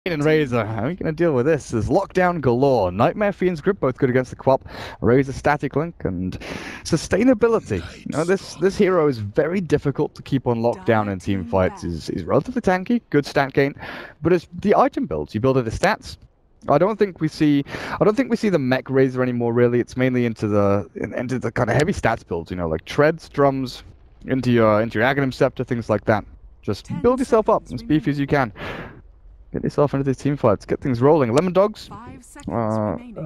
and Razor, how are you going to deal with this? There's lockdown galore. Nightmare Fiend's Grip, both good against the Quap. Razor static link and sustainability. You know, this hero is very difficult to keep on lockdown in team fights. He's relatively tanky, good stat gain, but it's the item builds. You build it as stats. I don't think we see the mech Razor anymore. Really, it's mainly into the kind of heavy stats builds. You know, like treads, drums, into your Aghanim Scepter, things like that. Just build yourself up as beefy as you can. Get yourself into these team fights. Get things rolling. Lemondogs.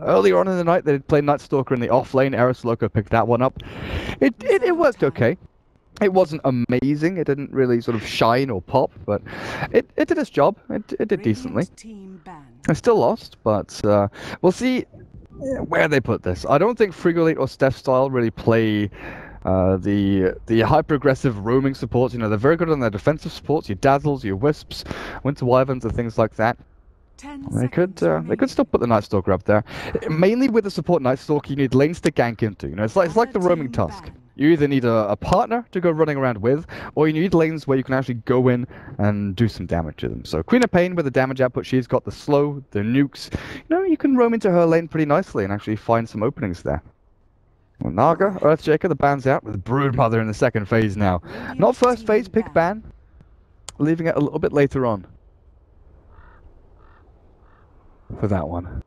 Earlier on in the night, they played Night Stalker in the off lane. Eris Loco picked that one up. It worked okay. It wasn't amazing. It didn't really sort of shine or pop, but it did its job. It did decently. I still lost, but we'll see where they put this. I don't think Frigolite or Steph Style really play the hyper-aggressive roaming supports. You know, they're very good on their defensive supports, your Dazzles, your Wisps, Winter Wyverns, and things like that. They could still put the Night Stalker up there. Mainly with the support Night Stalker, you need lanes to gank into. You know, it's like the roaming Tusk. You either need a partner to go running around with, or you need lanes where you can actually go in and do some damage to them. So Queen of Pain with the damage output, she's got the slow, the nukes. You know, you can roam into her lane pretty nicely and actually find some openings there. Well, Naga, Earthshaker, the ban's out with Broodmother in the second phase now. Not first phase, pick ban. Leaving it a little bit later on. For that one.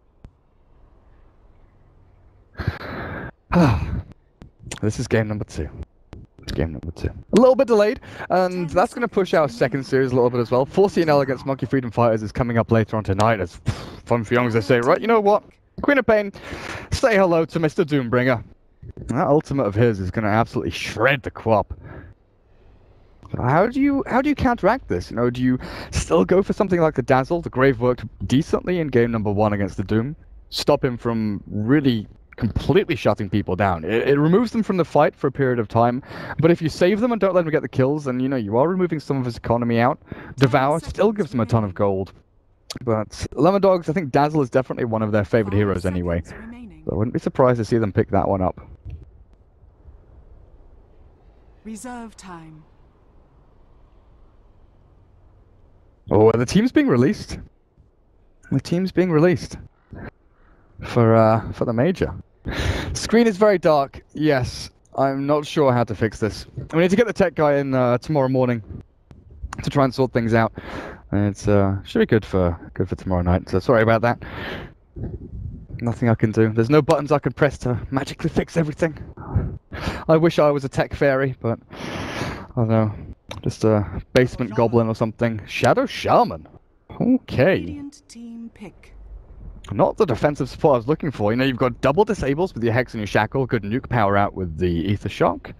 This is game number 2. It's game number 2. A little bit delayed, and that's going to push our second series a little bit as well. 4CNL against Monkey Freedom Fighters is coming up later on tonight as 5JuNGz, they say, right, you know what? Queen of Pain, say hello to Mr. Doombringer. That ultimate of his is going to absolutely shred the Quap. How do you counteract this? You know, do you still go for something like the Dazzle? The Grave worked decently in game number 1 against the Doom. Stop him from really completely shutting people down. It removes them from the fight for a period of time, but if you save them and don't let them get the kills, then you know you are removing some of his economy out. Devour still gives them a ton of gold. But Lemondogs, I think Dazzle is definitely one of their favorite heroes anyway. So I wouldn't be surprised to see them pick that one up. Reserve time. Oh, the team's being released. The team's being released for the major. Screen is very dark. Yes, I'm not sure how to fix this. We need to get the tech guy in tomorrow morning to try and sort things out. It's should be good for tomorrow night. So sorry about that. Nothing I can do. There's no buttons I can press to magically fix everything. I wish I was a tech fairy, but I don't know. Just a basement goblin or something. Shadow Shaman. Okay. Team pick. Not the defensive support I was looking for. You know, you've got double disables with your Hex and your Shackle. Good nuke power out with the Ether Shock.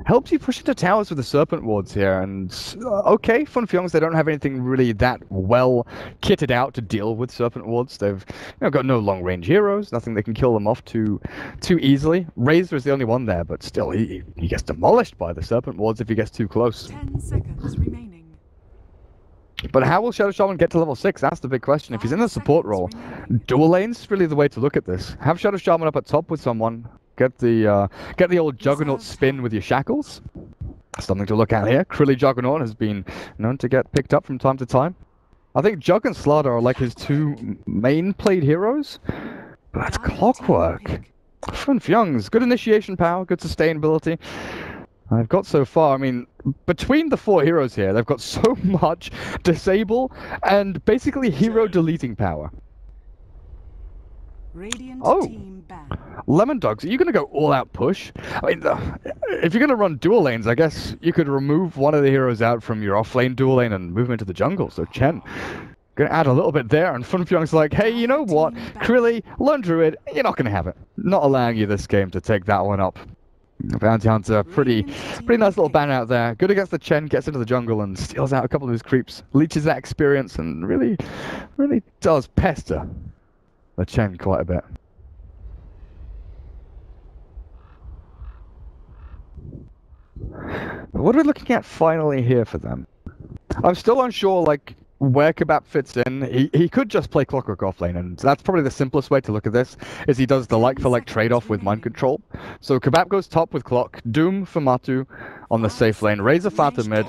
Helps you push into towers with the Serpent Wards here, and okay, 5JuNGz, they don't have anything really that well kitted out to deal with Serpent Wards. They've got no long-range heroes, nothing they can kill them off too easily. Razor is the only one there, but still, he gets demolished by the Serpent Wards if he gets too close. 10 seconds remaining. But how will Shadow Shaman get to level 6? That's the big question. If he's in the support role, dual lane's really the way to look at this. Have Shadow Shaman up at top with someone. Get the old Juggernaut spin with your shackles. Something to look at here. Krilly Juggernaut has been known to get picked up from time to time. I think Jug and Slaughter are like his 2 main played heroes. But that's clockwork. 5JuNGz, good initiation power, good sustainability. I've got so far, I mean, between the 4 heroes here, they've got so much disable and basically hero deleting power. Lemondogs, are you going to go all-out push? I mean, if you're going to run dual lanes, I guess you could remove one of the heroes out from your off-lane dual lane and move him into the jungle. So Chen, going to add a little bit there, and 5JuNGz like, hey, you know what? Krilly, Lone Druid, you're not going to have it. Not allowing you this game to take that one up. Bounty Hunter, pretty nice little ban out there. Good against the Chen, gets into the jungle and steals out a couple of his creeps. Leeches that experience and really does pester the Chen quite a bit. But what are we looking at finally here for them? I'm still unsure, like, where Kebab fits in. He could just play Clockwork offlane, and that's probably the simplest way to look at this, is he does the like-for-like trade-off with Mind Control. So Kebab goes top with Clock, Doom for Matu on the safe lane, Razor Fata mid,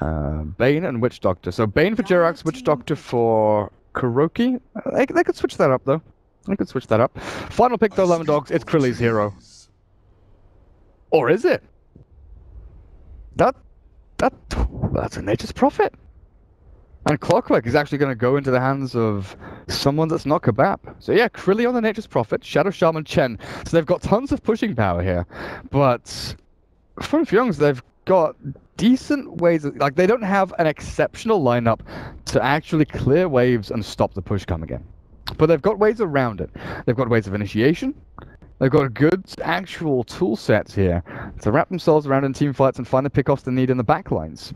Bane and Witch Doctor. So Bane for Jirax, Witch Doctor for Kuroki. They could switch that up, though. They could switch that up. Final pick, though, Lemondogs. It's Krilli's hero. Or is it? That's a Nature's Prophet. And Clockwork is actually going to go into the hands of someone that's not Kebab. So yeah, Krilli on the Nature's Prophet, Shadow Shaman, Chen. So they've got tons of pushing power here. But from 5JuNGz, they've got decent ways, like they don't have an exceptional lineup to actually clear waves and stop the push coming in. But they've got ways around it. They've got ways of initiation. They've got good actual tool sets here to wrap themselves around in team fights and find the pickoffs they need in the backlines.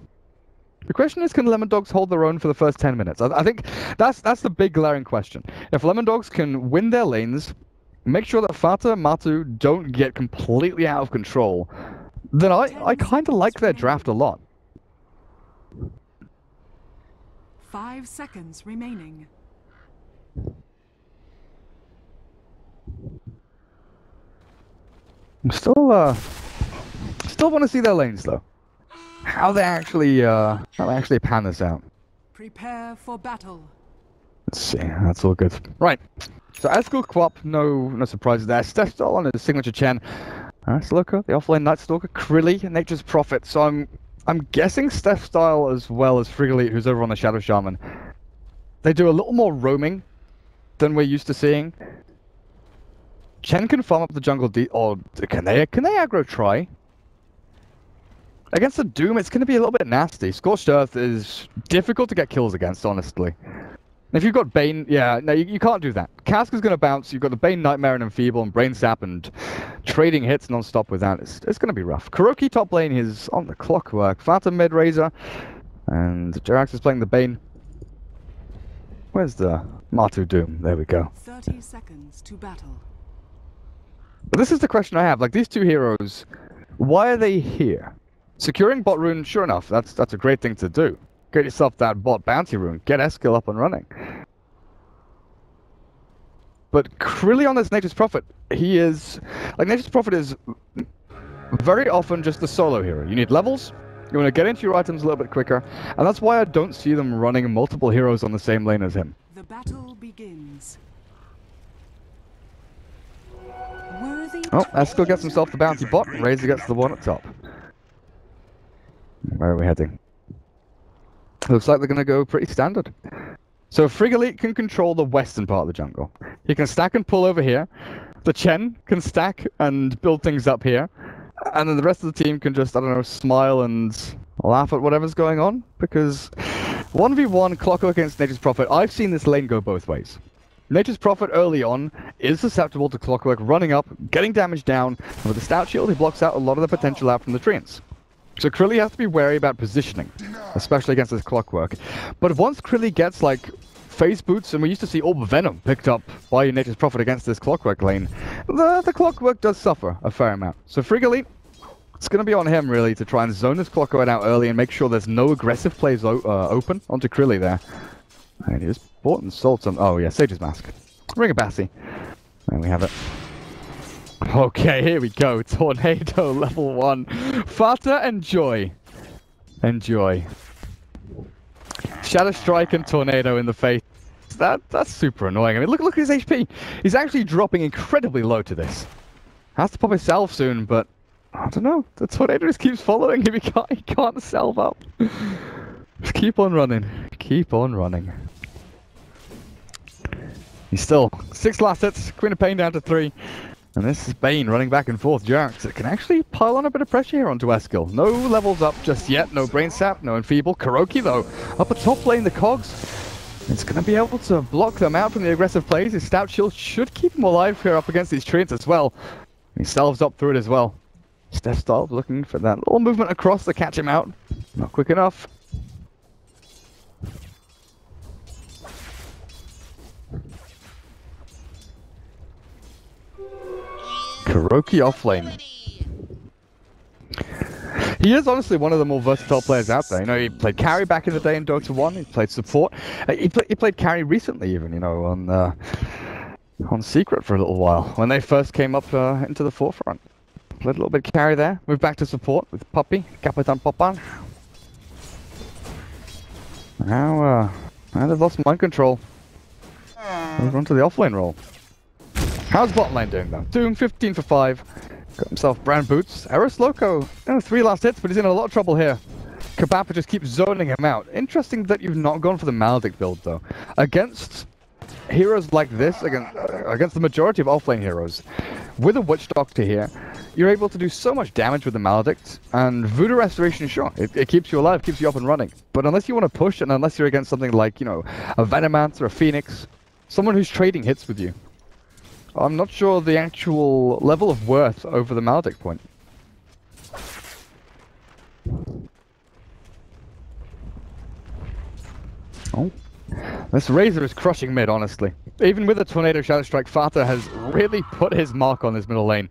The question is, can Lemondogs hold their own for the first 10 minutes? I think that's the big glaring question. If Lemondogs can win their lanes, make sure that Fata and Matu don't get completely out of control, then I kind of like their draft a lot. 5 seconds remaining. I'm still want to see their lanes though. How they actually pan this out. Prepare for battle. Let's see. That's all good. Right. So Eskel, Quap, no surprises there. Steph Style on his signature Chen. Slowker, the offlane Night Stalker, Krilli, Nature's Prophet. So I'm guessing Steph Style as well as Frigolite, who's over on the Shadow Shaman. They do a little more roaming than we're used to seeing. Chen can farm up the jungle or can they aggro try? Against the Doom, it's going to be a little bit nasty. Scorched Earth is difficult to get kills against, honestly. If you've got Bane, yeah, no, you can't do that. Cask is going to bounce. You've got the Bane, Nightmare, and Enfeeble, and Brain Sap, and trading hits non-stop with that. It's going to be rough. Kuroki top lane is on the Clockwork. Fata mid Razor, and Jirax is playing the Bane. Where's the Matu Doom? There we go. 30 seconds to battle. But this is the question I have. Like, these two heroes, why are they here? Securing bot rune, sure enough, that's a great thing to do. Get yourself that bot bounty rune. Get Eskil up and running. But Krilli on this Nature's Prophet, he is... Like, Nature's Prophet is very often just a solo hero. You need levels, you want to get into your items a little bit quicker, and that's why I don't see them running multiple heroes on the same lane as him. The battle begins. Oh, Eskil gets himself the bounty bot, Razor gets the one at top. Where are we heading? Looks like they're going to go pretty standard. So Frigolite can control the western part of the jungle. He can stack and pull over here. The Chen can stack and build things up here. And then the rest of the team can just, I don't know, smile and laugh at whatever's going on. Because 1v1 Clockwork against Nature's Prophet, I've seen this lane go both ways. Nature's Prophet early on is susceptible to Clockwork running up, getting damage down, and with the Stout Shield he blocks out a lot of the potential out from the treants. So Krilli has to be wary about positioning, especially against this Clockwork. But once Krilli gets, like, phase boots, and we used to see Orb Venom picked up by Nature's Prophet against this Clockwork lane, the Clockwork does suffer a fair amount. So Frigolite, it's going to be on him, really, to try and zone this Clockwork out early and make sure there's no aggressive plays open onto Krilli there. And he just bought and sold some... Oh, yeah, Sage's Mask. Ring of Bassi. There we have it. Okay, here we go. Tornado level 1. Fata, enjoy. Enjoy. Shadow Strike and Tornado in the face. That's super annoying. I mean, look at his HP. He's actually dropping incredibly low to this. Has to pop his salve soon, but I don't know. The Tornado just keeps following him. He can't salve up. Just keep on running. Keep on running. He's still 6 last hits. Queen of Pain down to 3. And this is Bane running back and forth. Jirax, it can actually pile on a bit of pressure here onto Eskil. No levels up just yet. No Brain Sap, no Enfeeble. Kuroki, though, up at top lane, the Cogs. It's going to be able to block them out from the aggressive plays. His Stout Shield should keep him alive here up against these treants as well. He salves up through it as well. Steph Style looking for that little movement across to catch him out. Not quick enough. Kuroki offlane. He is honestly one of the more versatile players out there. You know, he played carry back in the day in Dota 1. He played support. He played carry recently, even, you know, on Secret for a little while when they first came up into the forefront. Played a little bit carry there. Moved back to support with Puppy, Capitan Popan. Now, they've lost mind control. Move on to the offlane role. How's bot lane doing though? Doom 15 for 5. Got himself brown boots. Eris Loco, 3 last hits, but he's in a lot of trouble here. Kabappa just keeps zoning him out. Interesting that you've not gone for the Maledict build though. Against heroes like this, against the majority of offlane heroes, with a Witch Doctor here, you're able to do so much damage with the Maledict, and Voodoo Restoration, sure, it keeps you alive, keeps you up and running. But unless you want to push, and unless you're against something like, a Venomancer or a Phoenix, someone who's trading hits with you, I'm not sure the actual level of worth over the Maledict point. Oh. This Razor is crushing mid, honestly. Even with a Tornado Shadow Strike, Fata has really put his mark on this middle lane.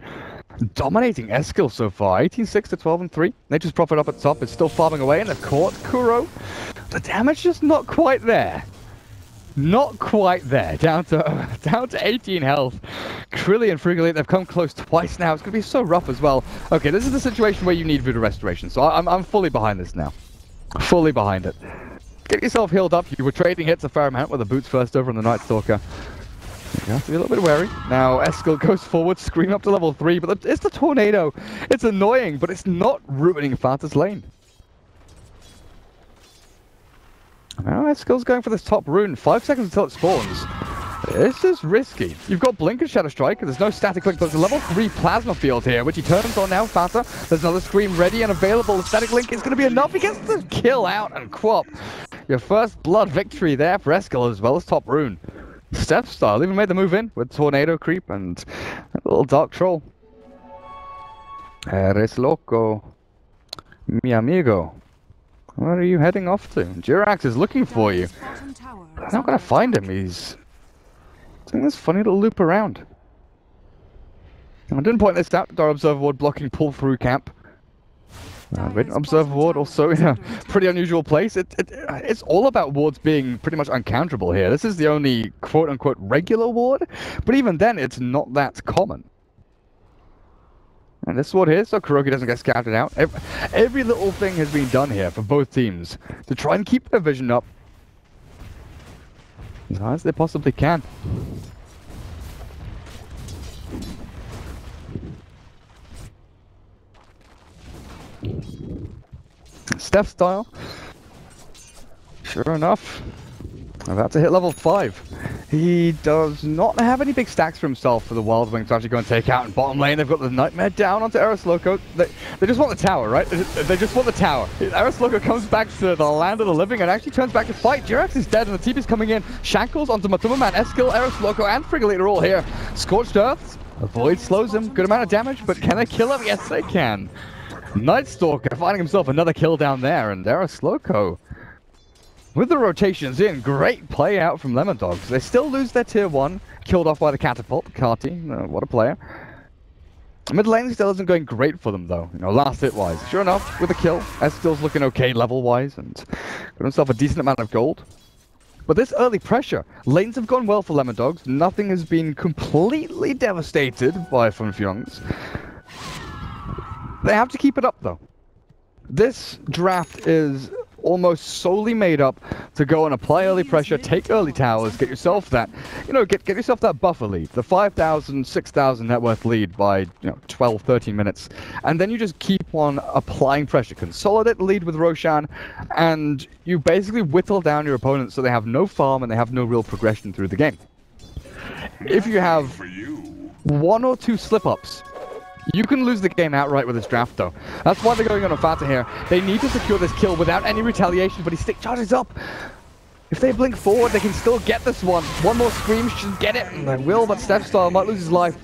Dominating Eskil so far, 18-6 to 12-3. Nature's Prophet up at top is still farming away in the court. Kuro, the damage just not quite there. Not quite there. Down to 18 health. Krilly and Frigolite, they've come close twice now. It's going to be so rough as well. Okay, this is the situation where you need Voodoo Restoration, so I'm fully behind this now. Fully behind it. Get yourself healed up. You were trading hits a fair amount with the boots first over on the Night Stalker. You have to be a little bit wary. Now Eskil goes forward, scream up to level 3, but it's the Tornado. It's annoying, but it's not ruining Fata's lane. Now Eskil's going for this top rune. 5 seconds until it spawns. This is risky. You've got Blink and Shadow Strike, there's no static link, but there's a level 3 Plasma Field here, which he turns on now. Fata, there's another Scream ready and available. The static link is going to be enough. He gets the kill out and Quap. Your first blood victory there for Eskil as well as top rune. Step style, even made the move in with Tornado Creep and a little Dark Troll. Eres loco, mi amigo. Where are you heading off to? Jirax is looking for you. I'm not going to find him. He's doing this funny little loop around. I didn't point this out. Our Observer Ward blocking pull through camp. Observer Ward also in a pretty unusual place. It's all about wards being pretty much uncounterable here. This is the only quote-unquote regular ward, but even then it's not that common. And this ward here, so Kuroki doesn't get scouted out. Every little thing has been done here for both teams to try and keep their vision up as high as they possibly can. Steph style. Sure enough, about to hit level 5. He does not have any big stacks for himself for the Wild Wing to actually go and take out in bottom lane. They've got the Nightmare down onto Eris Loco. They just want the tower, right? They just want the tower. Eris Loco comes back to the land of the living and actually turns back to fight. Jirax is dead and the TP's coming in. Shankles onto Matuma Man, Eskil, Eris Loco, and Frigolite are all here. Scorched Earth. The Void slows him. Good amount of damage, but can they kill him? Yes, they can. Night Stalker finding himself another kill down there, and Eris Loco with the rotations in, great play out from Lemondogs. They still lose their tier 1, killed off by the catapult. Carty, what a player. Mid lane still isn't going great for them though, last hit wise. Sure enough, with a kill, Eskel's looking okay level wise and got himself a decent amount of gold. But this early pressure, lanes have gone well for Lemondogs. Nothing has been completely devastated by 5JuNGz. They have to keep it up though. This draft is almost solely made up to go and apply early pressure, take early towers, get yourself that, get yourself that buffer lead, the 5,000, 6,000 net worth lead by, 12, 13 minutes. And then you just keep on applying pressure, consolidate the lead with Roshan, and you basically whittle down your opponents so they have no farm and they have no real progression through the game. If you have 1 or 2 slip-ups, you can lose the game outright with this draft, though. That's why they're going on a Fata here. They need to secure this kill without any retaliation, but he stick charges up. If they blink forward, they can still get this one. One more scream should get it, and they will, but Steph Style might lose his life.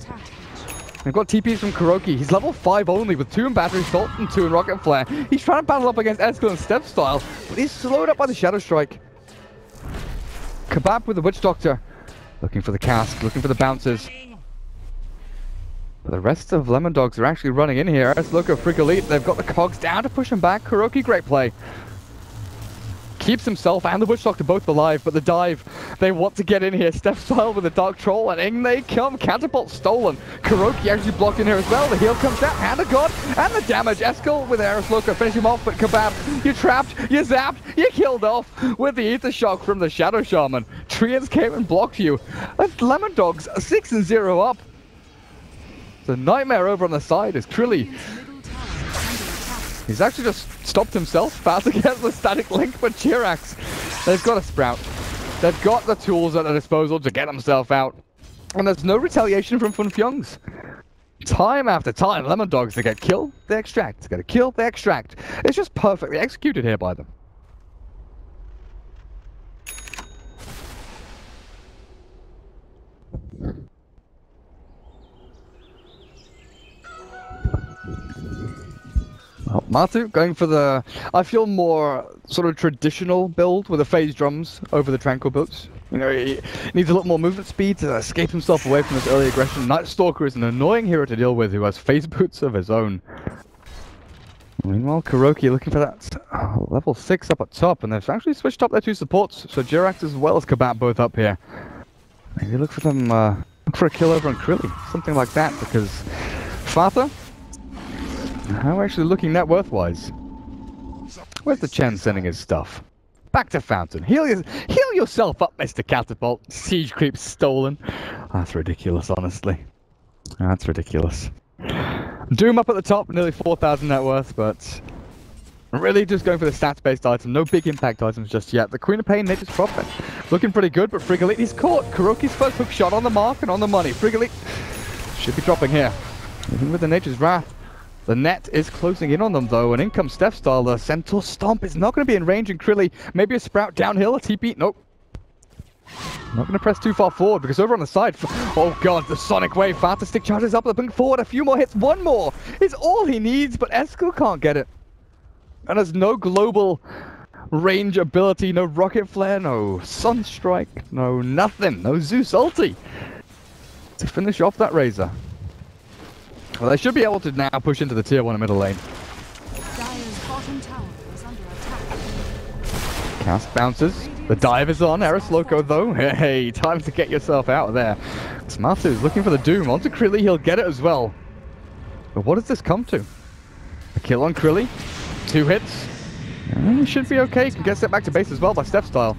They've got TPs from Kuroki. He's level 5 only, with 2 in Battery Salt and 2 in Rocket Flare. He's trying to battle up against Eskil and Steph Style, but he's slowed up by the Shadow Strike. Kebab with the Witch Doctor. Looking for the cask, looking for the bounces. The rest of Lemondogs are actually running in here. Let's look at Frigolite. They've got the cogs down to push him back. Kuroki, great play. keeps himself and the Witch Doctor both alive, but the dive, they want to get in here. Steph Style with the Dark Troll, and in they come. Catapult stolen. Kuroki actually blocked in here as well. The heal comes out, and the God, and the damage. Eskel with Aeris Loco finish him off, but Kebab, you're trapped, you're zapped, you're killed off with the Ether Shock from the Shadow Shaman. Treants came and blocked you. And Lemondogs 6-0 up. The Nightmare over on the side is Krilly. He's actually just stopped himself, about to get the static link, but JuNGz, they've got a Sprout. They've got the tools at their disposal to get himself out. And there's no retaliation from 5JuNGz. Time after time, Lemondogs, they get killed, they extract. They get a kill, they extract. It's just perfectly executed here by them. Well, Matu going for the, I feel, more sort of traditional build with the phase drums over the tranquil boots. You know, he needs a little more movement speed to escape himself away from this early aggression. Night Stalker is an annoying hero to deal with who has phase boots of his own. Meanwhile, Kuroki looking for that level 6 up at top, and they've actually switched up their two supports, so JuNGz as well as Kebab both up here. Maybe look for them, look for a kill over on Krilly, something like that, because Father, how actually looking net worth-wise? Where's the Chen sending his stuff? Back to Fountain. Heal yourself up, Mr. Catapult. Siege creep stolen. That's ridiculous, honestly. That's ridiculous. Doom up at the top, nearly 4,000 net worth, but really just going for the stats-based item. No big impact items just yet. The Queen of Pain, Nature's Prophet. Looking pretty good, but Frigolite, he's caught. Kuroki's first hook shot on the mark and on the money. Frigolite should be dropping here. Even with the Nature's Wrath. The net is closing in on them though, and in comes Steph Style. The Centaur Stomp is not going to be in range, and Krilly, maybe a Sprout downhill, a TP, nope. Not going to press too far forward, because over on the side, oh god, the Sonic Wave, Fata Stick charges up, the blink forward, a few more hits, one more is all he needs, but Eskel can't get it. And there's no global range ability, no Rocket Flare, no Sunstrike, no nothing, no Zeus ulti to finish off that Razor. Well, they should be able to now push into the tier 1 middle lane. Dire's bottom tower is under attack. Cast bounces. The dive is on. Aeris Loco though. Hey, time to get yourself out of there. Smatu's looking for the Doom. Onto Krilly, he'll get it as well. But what does this come to? A kill on Krilly. 2 hits. He should be okay. Can get set back to base as well by Steph Style.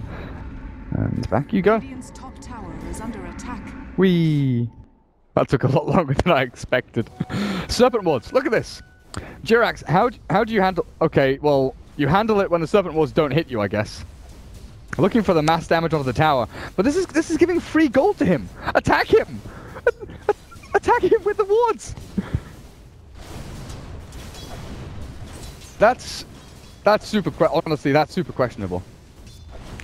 And back you go. Radiant's top tower is under attack. Whee! That took a lot longer than I expected. Serpent Wards, look at this. JuNGz, how do you handle... Okay, well, you handle it when the Serpent Wards don't hit you, I guess. Looking for the mass damage onto the tower. But this is giving free gold to him. Attack him! Attack him with the wards! That's super... Honestly, that's super questionable.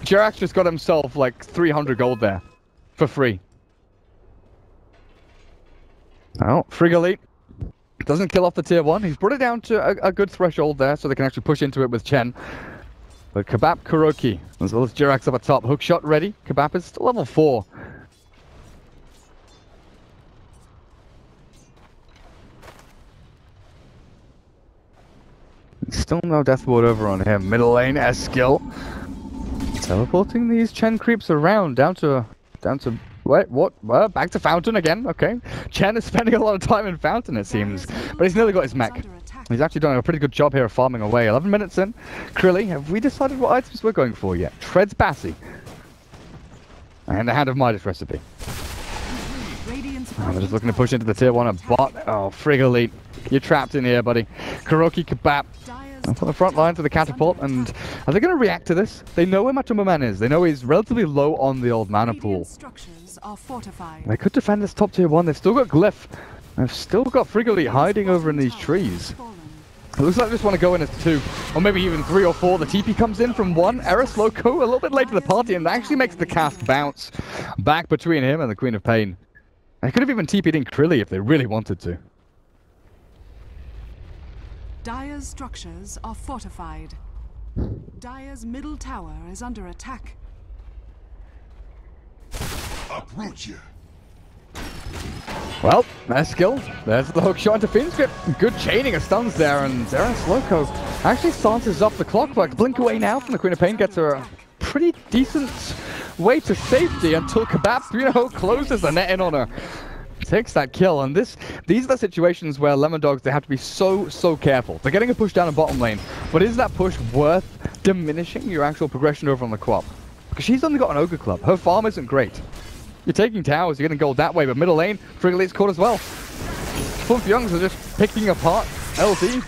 JuNGz just got himself like 300 gold there. For free. Oh, Frigolite doesn't kill off the tier 1. He's brought it down to a good threshold there, so they can actually push into it with Chen. But Kebab Kuroki, as well as JuNGz up at top. Hook shot ready. Kebab is still level 4. Still no death ward over on him. Middle lane, Skill. Teleporting these Chen creeps around down to wait, what? Well, back to Fountain again, okay. Chen is spending a lot of time in Fountain, it seems. But he's nearly got his mech. He's actually doing a pretty good job here of farming away. 11 minutes in. Krilly, have we decided what items we're going for yet? Treads Bassy. And the Hand of Midas recipe. We're just looking to push into the tier 1 and bot. Oh, Frigolite. You're trapped in here, buddy. Kuroki Kebab. Up on the front line to the catapult, and are they going to react to this? They know where Matomo Man is. They know he's relatively low on the old mana pool. They could defend this top tier 1. They've still got Glyph. They've still got Frigolite hiding over in these trees. It looks like they just want to go in as 2, or maybe even 3 or 4. The TP comes in from 1. Aeris Loco a little bit late to the party, and actually makes the cast bounce back between him and the Queen of Pain. They could have even TP'd in Krilly if they really wanted to. Dire's structures are fortified. Dire's middle tower is under attack. Approach you. Well, nice skill. There's the hook shot into Fiend's Grip. Good chaining of stuns there, and Aeris Loco Actually stances up the clockwork. Blink away now from the Queen of Pain gets her a pretty decent way to safety until Kebab, you know, closes the net in on her. Takes that kill, and these are the situations where Lemondogs, they have to be so careful. They're getting a push down in bottom lane, but is that push worth diminishing your actual progression over on the Quap? Because she's only got an Ogre Club. Her farm isn't great. You're taking towers, you're getting gold that way, but middle lane, Frigolit's caught as well. 5JuNGz are just picking apart LD.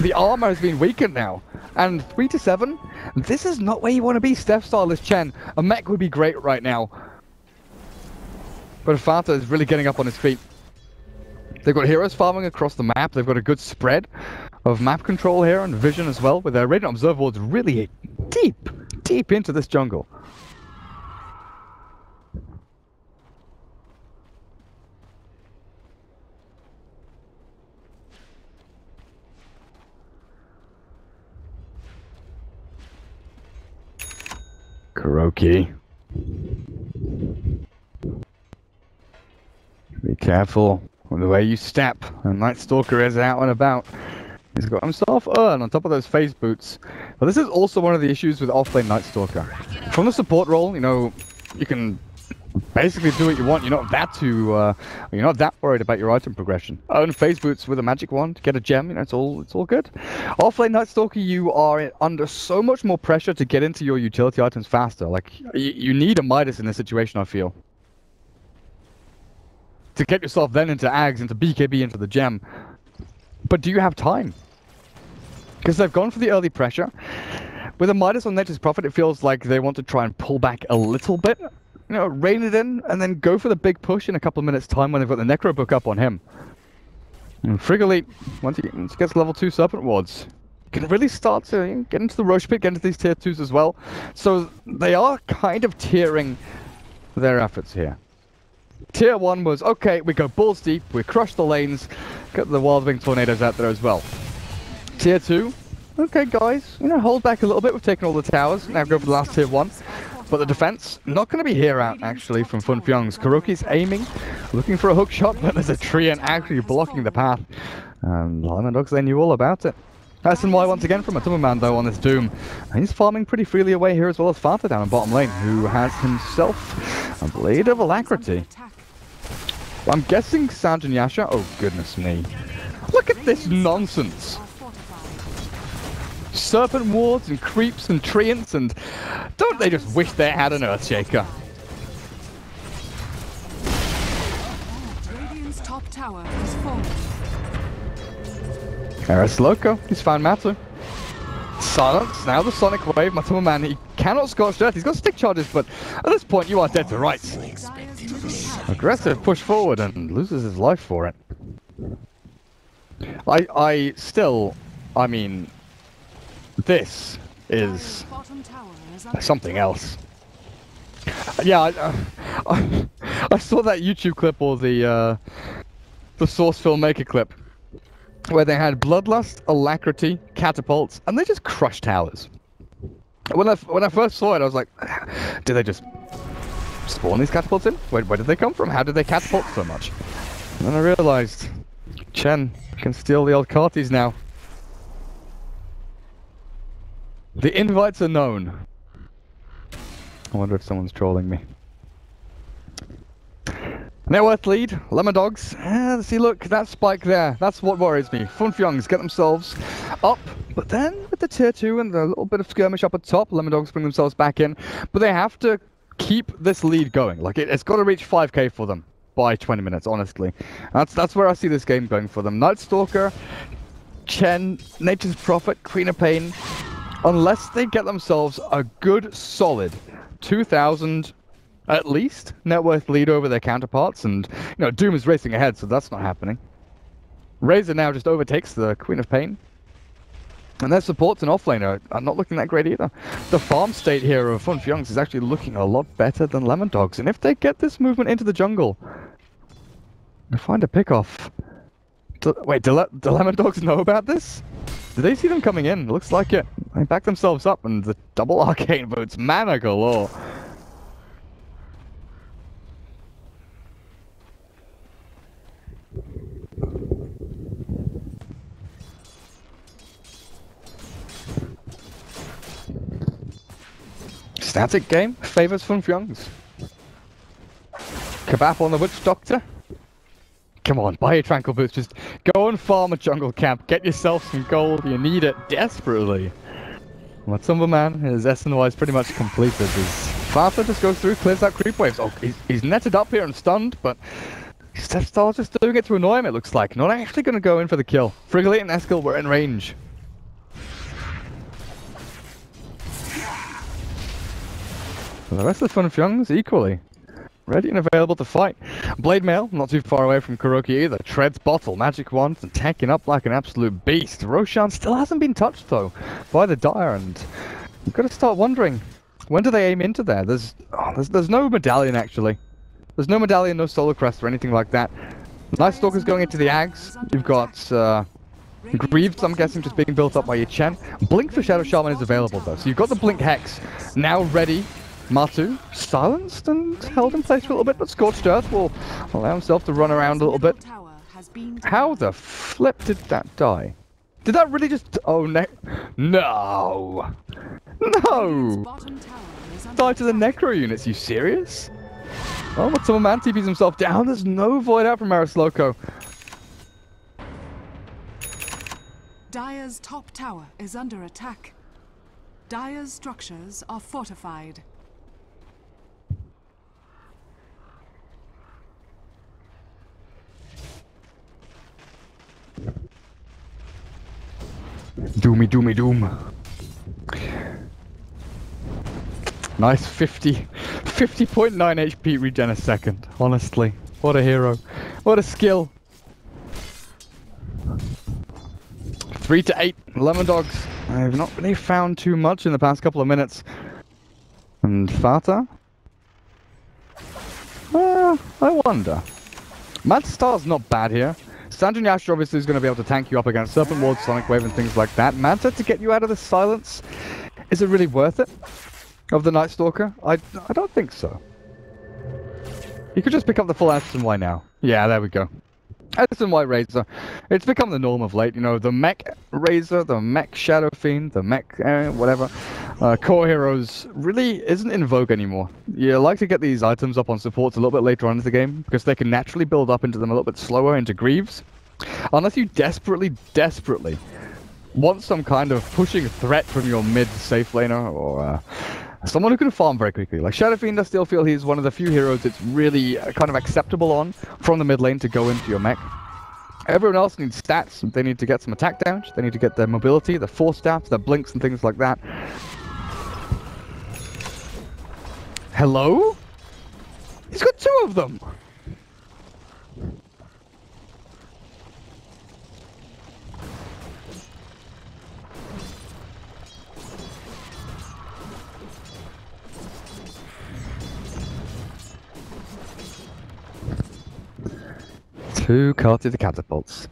The armor has been weakened now. And 3 to 7, this is not where you want to be, Steph style as Chen. A mech would be great right now. But Fata is really getting up on his feet. They've got heroes farming across the map. They've got a good spread of map control here and vision as well, with their Radiant Observer wards really deep into this jungle. Kuroki. Be careful with the way you step. And Night Stalker is out and about. He's got himself Urn on top of those phase boots. But this is also one of the issues with offlane Night Stalker. From the support role, you know, you can basically do what you want. You're not that worried about your item progression. Own phase boots with a magic wand, get a gem, you know, it's all good. Offlane Night Stalker, you are under so much more pressure to get into your utility items faster. Like, you need a Midas in this situation, I feel, to get yourself then into Ags, into BKB, into the gem. But do you have time? Because they've gone for the early pressure. With a Midas on Nature's Prophet, it feels like they want to try and pull back a little bit. You know, rein it in, and then go for the big push in a couple of minutes' time when they've got the Necro book up on him. And Frigolite, once he gets level 2 Serpent Wards, can really start to get into the Roche Pit, get into these tier 2s as well. So they are kind of tiering their efforts here. Tier 1 was, okay, we go balls deep, we crush the lanes, get the Wild Wing Tornadoes out there as well. Tier 2, okay guys, you know, hold back a little bit, we've taken all the towers, now go for the last Tier 1. But the defense, not going to be here out, actually, from 5JuNGz. Kuroki's aiming, looking for a hook shot, but there's a Treant actually blocking the path. And Lemondogs, they knew all about it. SNY once again from a Tumberman, though, on this Doom. And he's farming pretty freely away here, as well as Fata down in bottom lane, who has himself a Blade of Alacrity. Well, I'm guessing Sanj and Yasha. Oh, goodness me. Look at this nonsense. Serpent wards and creeps and treants, and don't they just wish they had an Earthshaker? Radiant's top tower has fallen. Eris Loco, he's found Matu. Silence, now the Sonic Wave, Matuma Man, he cannot Scorch Earth, he's got stick charges, but at this point you are dead to rights. Aggressive push forward and loses his life for it. I mean, this is something else. Yeah, I saw that YouTube clip, or the Source Filmmaker clip, where they had Bloodlust, Alacrity, Catapults, and they just crushed towers. When I first saw it, I was like, did they just spawn these catapults in? Where did they come from? How did they catapult so much? And then I realized, Chen can steal the old carties now. The invites are known. I wonder if someone's trolling me. Net worth lead, Lemondogs. See, look, that spike there. That's what worries me. 5JuNGz get themselves up, but then with the tier 2 and a little bit of skirmish up at top, Lemondogs bring themselves back in. But they have to keep this lead going. Like, it's got to reach 5k for them by 20 minutes, honestly. That's where I see this game going for them. Night Stalker, Chen, Nature's Prophet, Queen of Pain. Unless they get themselves a good, solid 2,000 at least net worth lead over their counterparts, and you know, Doom is racing ahead, so that's not happening. Razor now just overtakes the Queen of Pain, and their supports and offlane are not looking that great either. The farm state here of 5JuNGz is actually looking a lot better than Lemondogs, and if they get this movement into the jungle, they find a pick-off. Wait, do Lemondogs know about this? Did they see them coming in? Looks like it. They back themselves up, and the double arcane boots, mana galore. Static game favors 5JuNGz. Kebab on the Witch Doctor. Come on, buy a Tranquil Boots. Just go and farm a jungle camp. Get yourself some gold. You need it desperately. But Timberman, his SNY is pretty much completed. His Farther just goes through, clears out creep waves. Oh, he's netted up here and stunned, but Stepstall's just doing it to annoy him, it looks like. Not actually going to go in for the kill. Frigolite and Eskel were in range. The rest of the 5JuNGz equally ready and available to fight. Blade Mail, not too far away from Kuroki either. Treads bottle, magic wands, and tanking up like an absolute beast. Roshan still hasn't been touched though by the Dire, and you've got to start wondering, when do they aim into there? There's no medallion actually. There's no medallion, no solar crest or anything like that. Night Stalker's going into the Ags. You've got Greaves, I'm guessing, just being built up by your Chen. Blink for Shadow Shaman is available though, so you've got the Blink Hex now ready. Matu, silenced and held in place for a little bit, but Scorched Earth will allow himself to run around a little bit. How the flip did that die? Did that really just... Oh, no. No! No! Die to the Necro units, you serious? Oh, but some man TPs himself down. There's no void out from Marisloko. Dire's top tower is under attack. Dire's structures are fortified. Doomy, doomy, doom. Nice 50.9 HP regen a second. Honestly, what a hero. What a skill. 3 to 8. Lemondogs. I've not really found too much in the past couple of minutes. And Fata? I wonder. Mad Star's not bad here. Sandra Yasha obviously is going to be able to tank you up against Serpent Ward, Sonic Wave and things like that. Manta to get you out of the silence, is it really worth it? Of the Night Stalker? I don't think so. You could just pick up the full SNY now. Yeah, there we go. SNY Razor. It's become the norm of late, you know, the mech Razor, the mech Shadow Fiend, the mech whatever. Core Heroes really isn't in vogue anymore. You like to get these items up on supports a little bit later on in the game, because they can naturally build up into them a little bit slower into Greaves. Unless you desperately want some kind of pushing threat from your mid safe laner, or someone who can farm very quickly. Like Shadow Fiend, I still feel he's one of the few heroes that's really kind of acceptable on from the mid lane to go into your mech. Everyone else needs stats. They need to get some attack damage. They need to get their mobility, their force stats, their blinks and things like that. Hello? He's got 2 of them! Two carted catapults.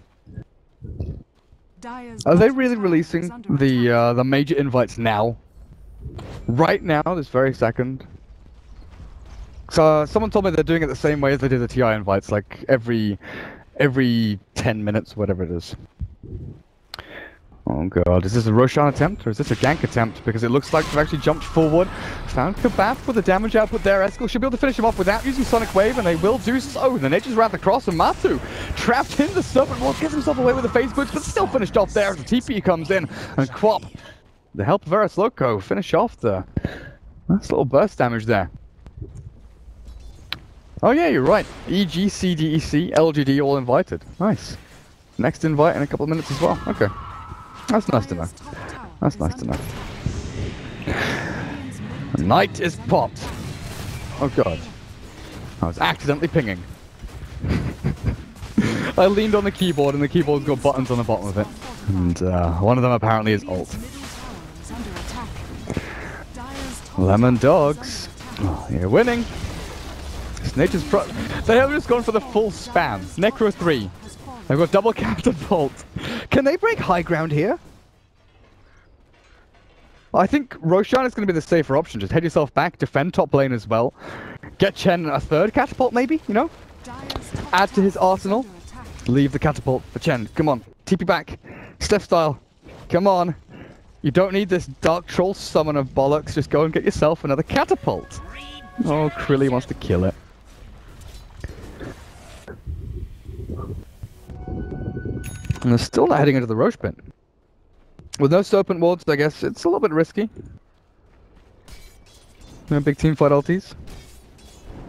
Are they really releasing the major invites now? Right now, this very second? So someone told me they're doing it the same way as they did the TI invites, like every 10 minutes, whatever it is. Oh god, is this a Roshan attempt or is this a gank attempt? Because it looks like they've actually jumped forward. Found Kebab with the damage output there. Eskel should be able to finish him off without using Sonic Wave, and they will do so. The Nature's Wrath across, and Matu trapped in the Serpent Ward, gets himself away with the phase boots, but still finished off there as the TP comes in. And Quap, the help of Marisloko, finish off the nice little burst damage there. Oh yeah, you're right. EG, CDEC, LGD all invited. Nice. Next invite in a couple of minutes as well. Okay. That's nice to know. That's nice to know. Night is popped. Oh god. I was accidentally pinging. I leaned on the keyboard and the keyboard's got buttons on the bottom of it. And one of them apparently is alt. Lemondogs. Oh, you're winning. Nature's Pro. They have just gone for the full spam. Necro 3. They've got double catapult. Can they break high ground here? I think Roshan is going to be the safer option. Just head yourself back, defend top lane as well. Get Chen a 3rd catapult maybe, you know? Add to his arsenal. Leave the catapult for Chen. Come on. TP back. Steph style. Come on. You don't need this Dark Troll summon of bollocks. Just go and get yourself another catapult. Oh, Krilly wants to kill it. And they're still not heading into the Roche pit. With no serpent wards, I guess it's a little bit risky. No big team fight ultis.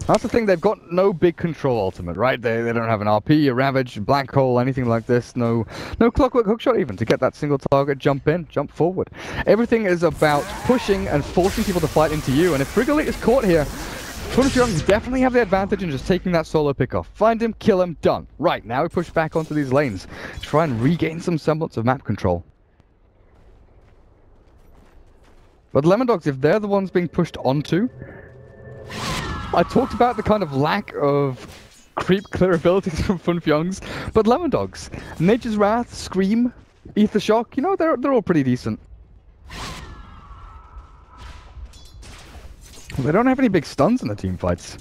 That's the thing, they've got no big control ultimate, right? They don't have an RP, a Ravage, a Black Hole, anything like this. No Clockwork Hookshot even to get that single target, jump in, jump forward. Everything is about pushing and forcing people to fight into you. And if Frigolite is caught here, 5JuNGz definitely have the advantage in just taking that solo pick off. Find him, kill him, done. Right, now we push back onto these lanes. Try and regain some semblance of map control. But Lemondogs, if they're the ones being pushed onto... I talked about the kind of lack of creep clear abilities from 5JuNGz, but Lemondogs, Nature's Wrath, Scream, Ether Shock, you know, they're all pretty decent. They don't have any big stuns in the team fights.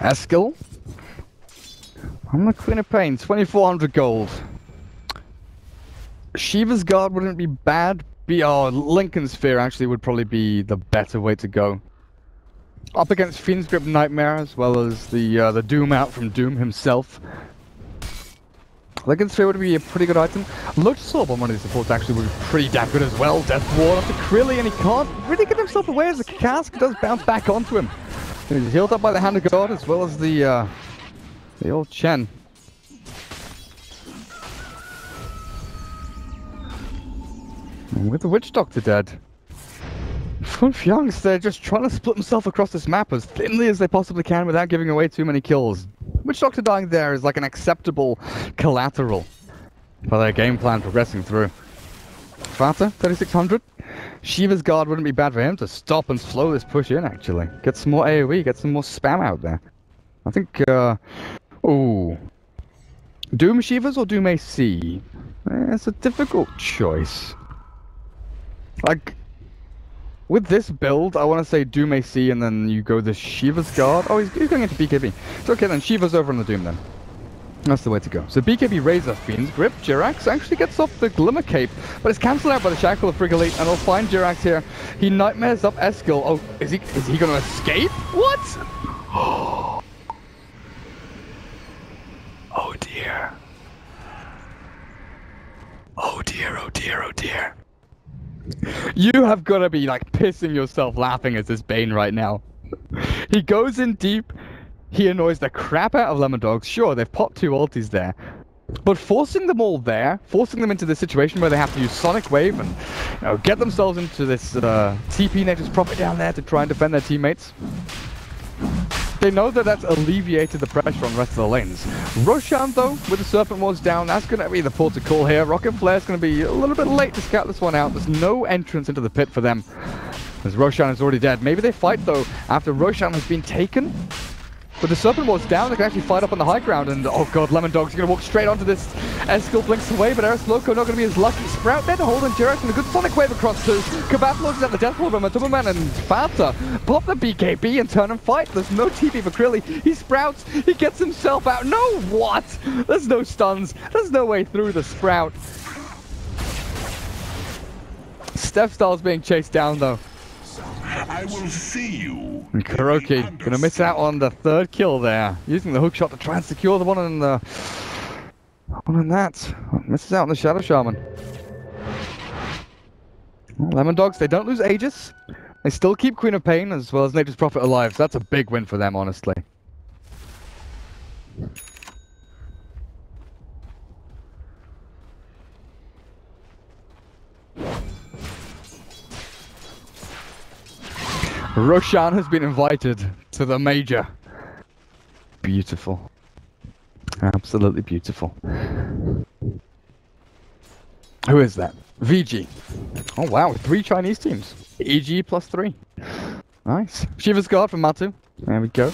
Eskil. I'm the Queen of Pain, 2400 gold. Shiva's Guard wouldn't be bad. Lincoln's Sphere actually would probably be the better way to go. Up against Fiend's Grip Nightmare, as well as the Doom out from Doom himself. Lincoln's Sphere would be a pretty good item. Lotus Orb on one of these supports actually would be pretty damn good as well. Death Ward onto Krilly, and he can't really get himself away as the cask does bounce back onto him. And he's healed up by the Hand of God as well as the old Chen. And with the Witch Doctor dead, 5JuNGz, they're just trying to split themselves across this map as thinly as they possibly can without giving away too many kills. Witch Doctor dying there is like an acceptable collateral for their game plan progressing through. Fata, 3600. Shiva's Guard wouldn't be bad for him to stop and slow this push in, actually. Get some more AoE, get some more spam out there. I think, ooh. Doom Shivas or Doom AC? It's a difficult choice. Like, with this build, I want to say Doom AC and then you go the Shiva's Guard. Oh, he's going into BKB. It's okay then, Shiva's over on the Doom then. That's the way to go. So BKB Razor, Fiend's Grip, Jirax actually gets off the Glimmer Cape, but it's cancelled out by the Shackle of Frigolite, and we'll find Jirax here. He nightmares up Eskil. Oh, is he going to escape? What? Oh dear. Oh dear, oh dear, oh dear. You have got to be like pissing yourself laughing at this Bane right now. He goes in deep. He annoys the crap out of Lemondogs. Sure, they've popped 2 ultis there. But forcing them all there, forcing them into this situation where they have to use Sonic Wave and get themselves into this TP Nature's Prophet down there to try and defend their teammates. They know that that's alleviated the pressure on the rest of the lanes. Roshan, though, with the Serpent Wards down, that's going to be the port to call here. Rocket Flare's going to be a little bit late to scout this one out. There's no entrance into the pit for them, as Roshan is already dead. Maybe they fight, though, after Roshan has been taken. With the Serpent Wards down, they can actually fight up on the high ground, and oh god, Lemondogs are going to walk straight onto this. Eskil blinks away, but Eris Loco not going to be as lucky. Sprout there to hold on Jirax, and a good Sonic Wave across to Kabat launches out the Death Ward, but Tumberman and Fata pop the BKB and turn and fight. There's no TP for Krilly. He sprouts, he gets himself out. No, what? There's no stuns. There's no way through the Sprout. Steph Styles being chased down, though. I will see you. And Kuroki gonna miss out on the 3rd kill there, using the hookshot to try and secure the one in the that. Misses out on the Shadow Shaman. Well, Lemondogs, they don't lose Aegis. They still keep Queen of Pain as well as Nature's Prophet alive, so that's a big win for them, honestly. Roshan has been invited to the major. Beautiful. Absolutely beautiful. Who is that? VG. Oh wow, 3 Chinese teams. EG +3. Nice. Shiva's Guard from Matu. There we go.